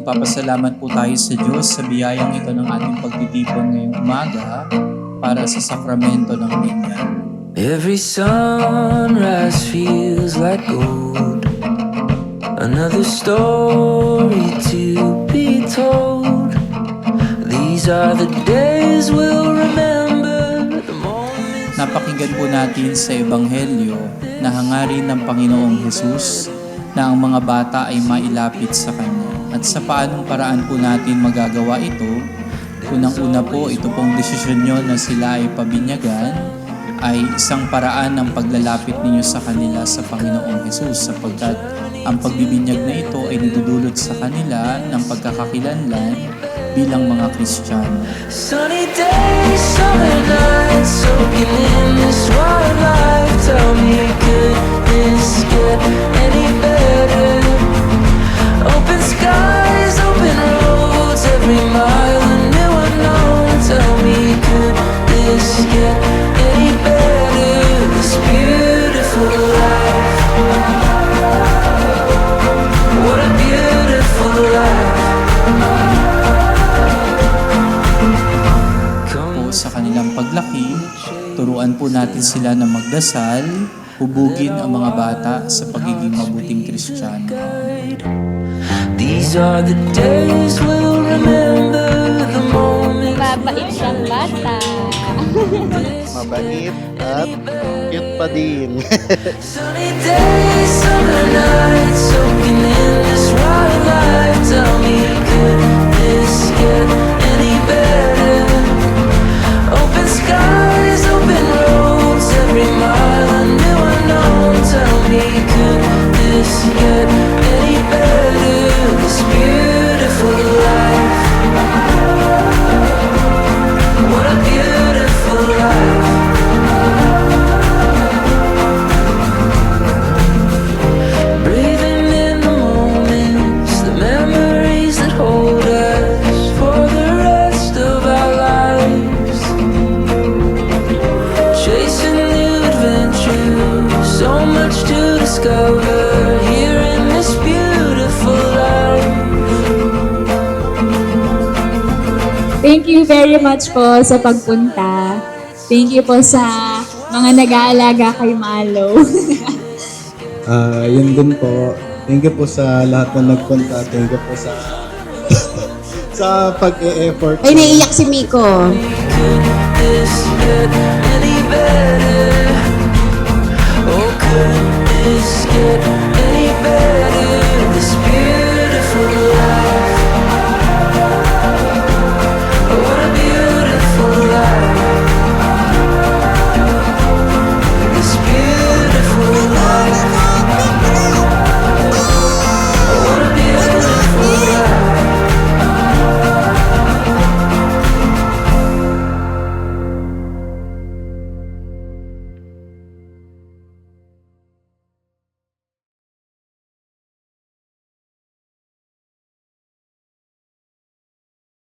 nagpapasalamat po tayo sa Diyos sa biyayang ito ng ating pagtitipon ngayong umaga para sa sakramento ng binyan. Every sunrise feels like gold. Another story to be told. These are the days we'll remember. The moments. Napakinggan po natin sa Ebanghelyo na hangarin ng Panginoong Hesus na ang mga bata ay mailapit sa Kanya. At sa paanong paraan po natin magagawa ito, unang-una po, ito pong desisyon nyo na sila ay pabinyagan, ay isang paraan ng paglalapit ninyo sa kanila sa Panginoong Hesus, sapagkat ang pagbibinyag na ito ay nagdudulot sa kanila ng pagkakakilanlan bilang mga Kristiyano. Sunny days, summer nights, soaking in this wild life. Tell me, could this get any better? Open skies, open roads, every mile a new unknown. Tell me, could this get any better? This beautiful life. What a beautiful life. Sa kanilang paglaki, turuan po natin sila na magdasal, hubugin ang mga bata sa pagiging mabuting Kristiyano. These are the days we'll remember, the moment. Mabait siyang bata. Mabait at cute pa din. Sunny days, summer nights, soaking in this wild life. Tell me, could this get any better? Open skies, open roads, every mile a new unknown. Tell me, could this get any better? This beautiful life. What a beautiful life. Breathing in the moments, the memories that hold us for the rest of our lives. Chasing new adventures, so much to discover here in this beautiful life. Thank you very much po sa pagpunta. Thank you po sa mga nag-aalaga kay Malo. Yun din po. Thank you po sa lahat na nagpunta. Thank you po sa sa pag-e-effort. Ay, naiiyak si Miko. Could this get any better? Oh, could this get